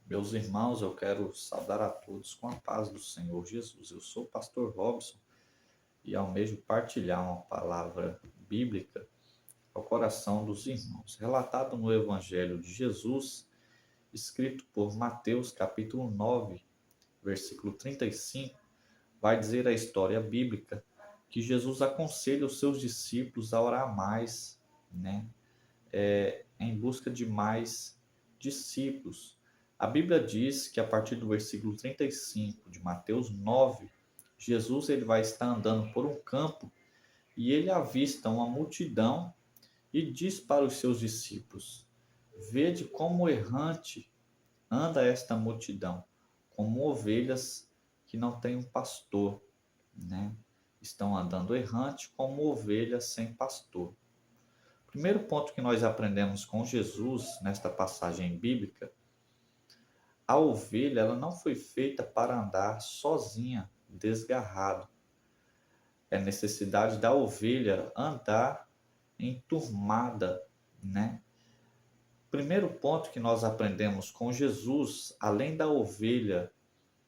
Meus irmãos, eu quero saudar a todos com a paz do Senhor Jesus. Eu sou o pastor Robson e almejo partilhar uma palavra bíblica ao coração dos irmãos, relatado no Evangelho de Jesus, escrito por Mateus, capítulo 9, versículo 35, vai dizer a história bíblica que Jesus aconselha os seus discípulos a orar mais, né? Em busca de mais discípulos. A Bíblia diz que a partir do versículo 35 de Mateus 9, Jesus ele vai estar andando por um campo e ele avista uma multidão e diz para os seus discípulos: Vede como errante anda esta multidão, como ovelhas que não têm um pastor, né? Estão andando errante como ovelhas sem pastor. O primeiro ponto que nós aprendemos com Jesus nesta passagem bíblica, a ovelha ela não foi feita para andar sozinha, desgarrado. É necessidade da ovelha andar enturmada, né? Primeiro ponto que nós aprendemos com Jesus, além da ovelha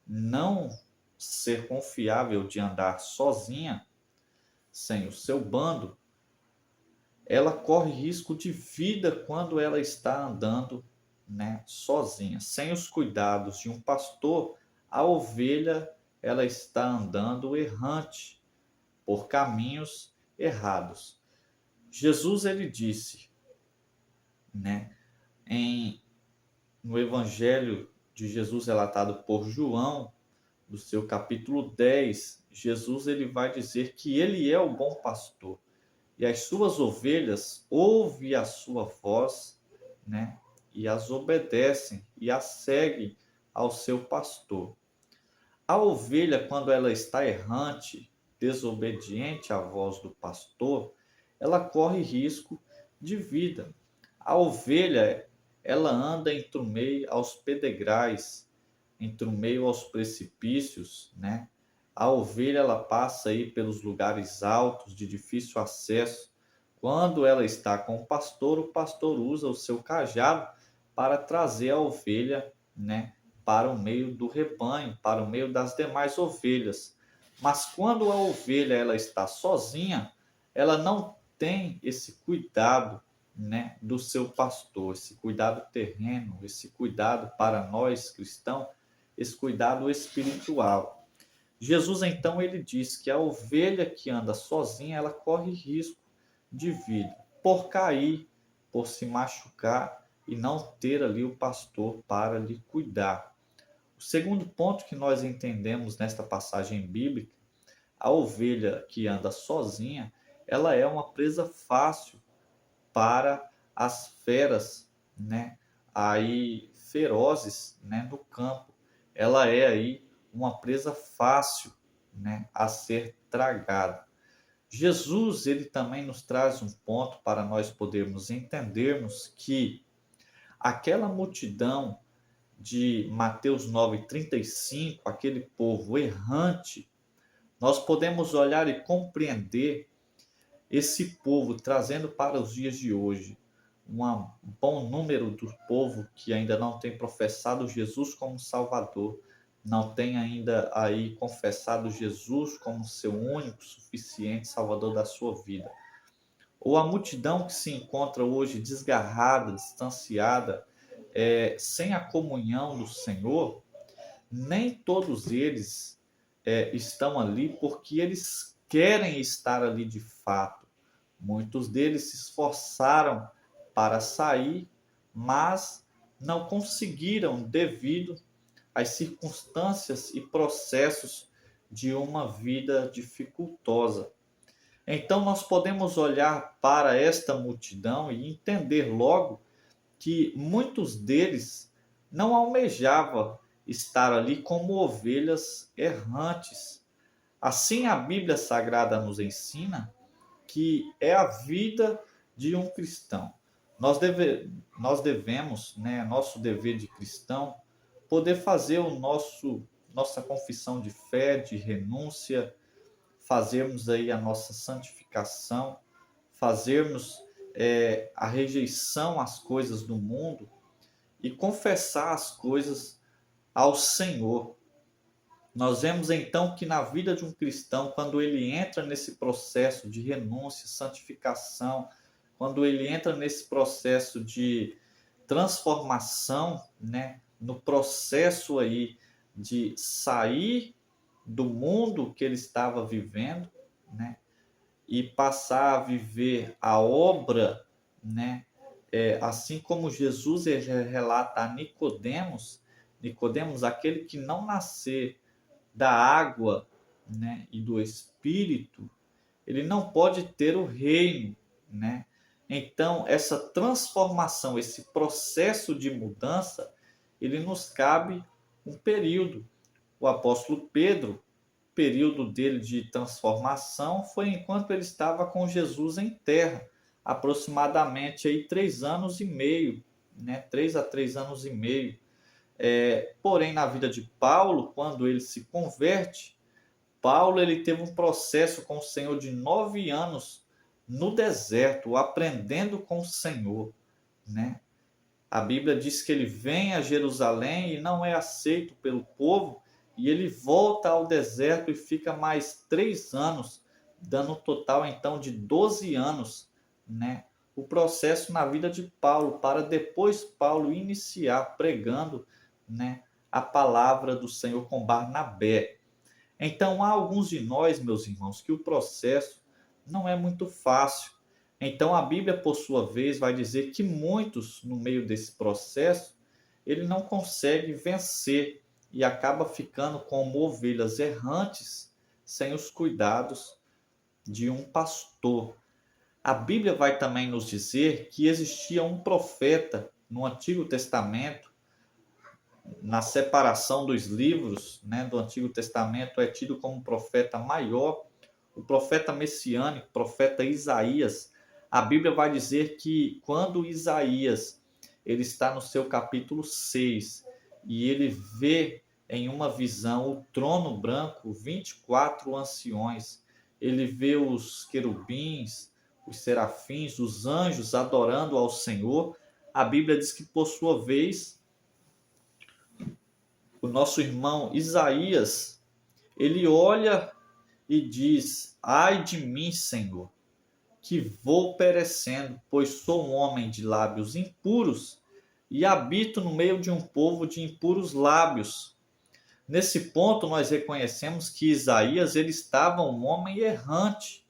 não ser confiável de andar sozinha, sem o seu bando, ela corre risco de vida quando ela está andando, né, sozinha, sem os cuidados de um pastor. A ovelha ela está andando errante por caminhos errados. Jesus ele disse, né, em no Evangelho de Jesus relatado por João, do seu capítulo 10, Jesus ele vai dizer que ele é o bom pastor e as suas ovelhas ouvem a sua voz, né? E as obedecem e as seguem ao seu pastor. A ovelha, quando ela está errante, desobediente à voz do pastor, ela corre risco de vida. A ovelha, ela anda entre o meio aos pedregais, entre o meio aos precipícios, né? A ovelha ela passa aí pelos lugares altos de difícil acesso. Quando ela está com o pastor usa o seu cajado para trazer a ovelha, né, para o meio do rebanho, para o meio das demais ovelhas. Mas quando a ovelha ela está sozinha, ela não tem esse cuidado, né, do seu pastor, esse cuidado terreno, esse cuidado para nós cristãos, esse cuidado espiritual. Jesus então ele diz que a ovelha que anda sozinha, ela corre risco de vida por cair, por se machucar e não ter ali o pastor para lhe cuidar. O segundo ponto que nós entendemos nesta passagem bíblica, a ovelha que anda sozinha, ela é uma presa fácil para as feras, né? Aí ferozes, né, no campo. Ela é aí uma presa fácil, né, a ser tragada. Jesus, ele também nos traz um ponto para nós podermos entendermos que aquela multidão de Mateus 9:35, aquele povo errante, nós podemos olhar e compreender esse povo trazendo para os dias de hoje um bom número do povo que ainda não tem professado Jesus como Salvador, não tem ainda aí confessado Jesus como seu único, suficiente Salvador da sua vida. Ou a multidão que se encontra hoje desgarrada, distanciada, sem a comunhão do Senhor, nem todos eles estão ali porque eles querem estar ali de fato. Muitos deles se esforçaram para sair, mas não conseguiram devido às circunstâncias e processos de uma vida dificultosa. Então nós podemos olhar para esta multidão e entender logo que muitos deles não almejavam estar ali como ovelhas errantes. Assim a Bíblia Sagrada nos ensina que é a vida de um cristão. Nós devemos, né, nosso dever de cristão, poder fazer nossa confissão de fé, de renúncia, fazermos aí a nossa santificação, fazermos a rejeição às coisas do mundo e confessar as coisas ao Senhor. Nós vemos então que na vida de um cristão, quando ele entra nesse processo de renúncia, santificação, quando ele entra nesse processo de transformação, né, no processo aí de sair do mundo que ele estava vivendo, né, e passar a viver a obra, né, assim como Jesus relata a Nicodemos, aquele que não nascer da água, né, e do Espírito, ele não pode ter o reino, né? Então, essa transformação, esse processo de mudança, ele nos cabe um período. O apóstolo Pedro, o período dele de transformação foi enquanto ele estava com Jesus em terra, aproximadamente aí 3 anos e meio, né? 3 a 3 anos e meio. Porém, na vida de Paulo, quando ele se converte, Paulo ele teve um processo com o Senhor de 9 anos no deserto, aprendendo com o Senhor, né? A Bíblia diz que ele vem a Jerusalém e não é aceito pelo povo, e ele volta ao deserto e fica mais 3 anos, dando um total então de 12 anos, né? O processo na vida de Paulo, para depois Paulo iniciar pregando, né, a palavra do Senhor com Barnabé. Então, há alguns de nós, meus irmãos, que o processo não é muito fácil. Então, a Bíblia, por sua vez, vai dizer que muitos, no meio desse processo, ele não consegue vencer e acaba ficando como ovelhas errantes, sem os cuidados de um pastor. A Bíblia vai também nos dizer que existia um profeta no Antigo Testamento. Na separação dos livros, né, do Antigo Testamento, é tido como um profeta maior, o profeta messiânico, o profeta Isaías. A Bíblia vai dizer que quando Isaías ele está no seu capítulo 6 e ele vê em uma visão o trono branco, 24 anciões, ele vê os querubins, os serafins, os anjos adorando ao Senhor. A Bíblia diz que, por sua vez, o nosso irmão Isaías, ele olha e diz: ai de mim, Senhor, que vou perecendo, pois sou um homem de lábios impuros e habito no meio de um povo de impuros lábios. Nesse ponto, nós reconhecemos que Isaías ele estava um homem errante.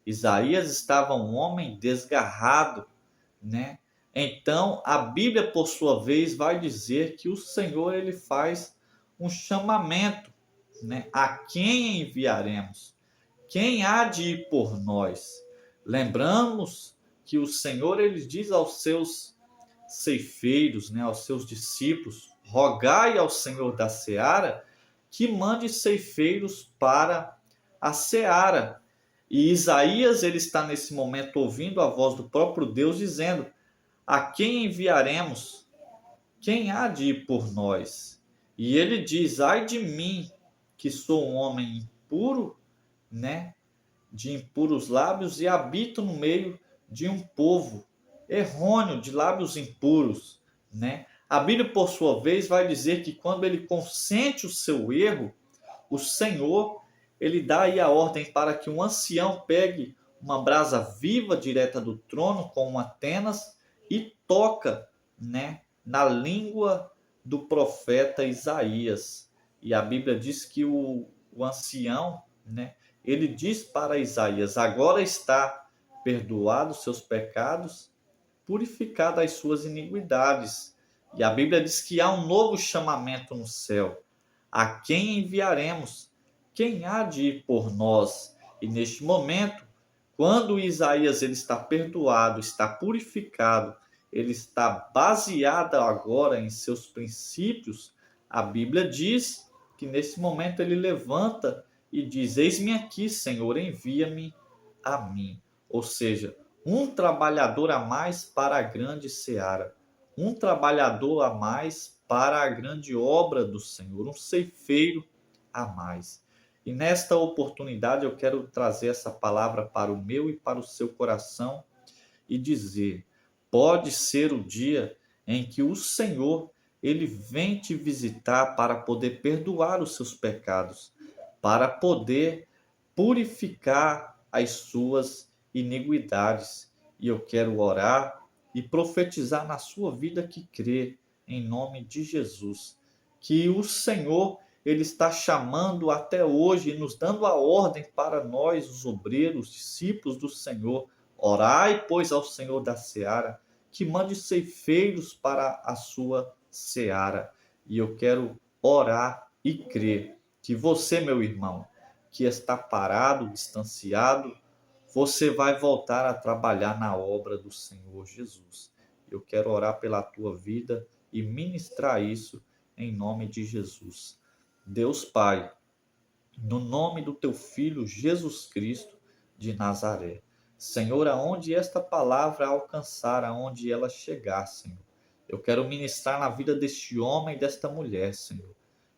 Isaías estava um homem desgarrado, né? Então, a Bíblia, por sua vez, vai dizer que o Senhor ele faz um chamamento, né? A quem enviaremos? Quem há de ir por nós? Lembramos que o Senhor ele diz aos seus ceifeiros, né, aos seus discípulos: rogai ao Senhor da seara que mande ceifeiros para a seara. E Isaías ele está nesse momento ouvindo a voz do próprio Deus dizendo: a quem enviaremos? Quem há de ir por nós? E ele diz: ai de mim, que sou um homem impuro, né? De impuros lábios e habito no meio de um povo errôneo, de lábios impuros, né? A Bíblia, por sua vez, vai dizer que quando ele consente o seu erro, o Senhor, ele dá aí a ordem para que um ancião pegue uma brasa viva direta do trono com uma tenas e toca, né, na língua do profeta Isaías. E a Bíblia diz que o ancião, né, ele diz para Isaías: agora está perdoado os seus pecados, purificado as suas iniquidades. E a Bíblia diz que há um novo chamamento no céu. A quem enviaremos? Quem há de ir por nós? E neste momento, quando Isaías ele está perdoado, está purificado, ele está baseado agora em seus princípios, a Bíblia diz que nesse momento ele levanta e diz: eis-me aqui, Senhor, envia-me a mim. Ou seja, um trabalhador a mais para a grande seara, um trabalhador a mais para a grande obra do Senhor, um ceifeiro a mais. E nesta oportunidade eu quero trazer essa palavra para o meu e para o seu coração e dizer: pode ser o dia em que o Senhor, ele vem te visitar para poder perdoar os seus pecados, para poder purificar as suas iniquidades. E eu quero orar e profetizar na sua vida que crê, em nome de Jesus, que o Senhor, ele está chamando até hoje e nos dando a ordem para nós, os obreiros, discípulos do Senhor. Orai, pois, ao Senhor da seara, que mande ceifeiros para a sua seara. E eu quero orar e crer que você, meu irmão, que está parado, distanciado, você vai voltar a trabalhar na obra do Senhor Jesus. Eu quero orar pela tua vida e ministrar isso em nome de Jesus. Deus Pai, no nome do teu Filho Jesus Cristo de Nazaré. Senhor, aonde esta palavra alcançar, aonde ela chegar, Senhor, eu quero ministrar na vida deste homem e desta mulher, Senhor,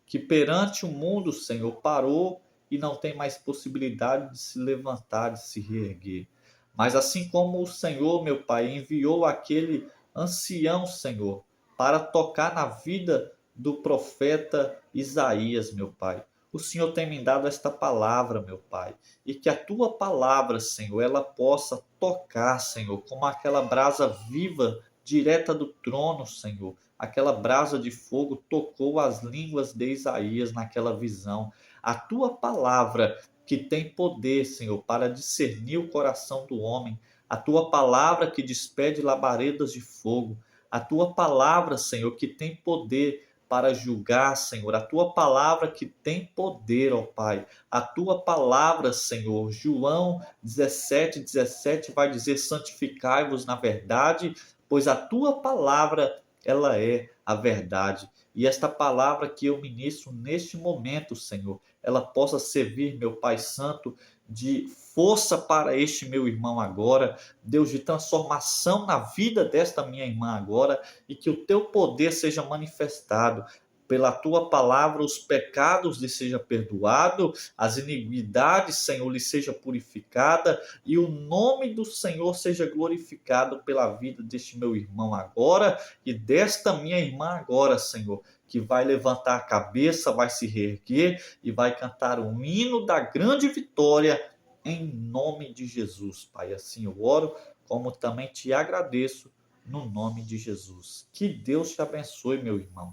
que perante o mundo, Senhor, parou e não tem mais possibilidade de se levantar, de se reerguer. Mas assim como o Senhor, meu Pai, enviou aquele ancião, Senhor, para tocar na vida do profeta Isaías, meu Pai, o Senhor tem me dado esta palavra, meu Pai, e que a tua palavra, Senhor, ela possa tocar, Senhor, como aquela brasa viva direta do trono, Senhor. Aquela brasa de fogo tocou as línguas de Isaías naquela visão. A tua palavra que tem poder, Senhor, para discernir o coração do homem. A tua palavra que despede labaredas de fogo. A tua palavra, Senhor, que tem poder para julgar, Senhor, a tua palavra que tem poder, ó Pai, a tua palavra, Senhor, João 17:17 vai dizer, santificai-vos na verdade, pois a tua palavra, ela é a verdade. E esta palavra que eu ministro neste momento, Senhor, ela possa servir, meu Pai Santo, de força para este meu irmão agora, Deus, de transformação na vida desta minha irmã agora, e que o teu poder seja manifestado. Pela tua palavra, os pecados lhe sejam perdoados, as iniquidades, Senhor, lhe seja purificada, e o nome do Senhor seja glorificado pela vida deste meu irmão agora, e desta minha irmã agora, Senhor, que vai levantar a cabeça, vai se reerguer e vai cantar um hino da grande vitória em nome de Jesus, Pai. Assim eu oro, como também te agradeço no nome de Jesus. Que Deus te abençoe, meu irmão.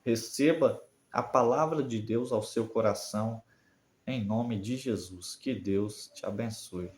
Receba a palavra de Deus ao seu coração em nome de Jesus. Que Deus te abençoe.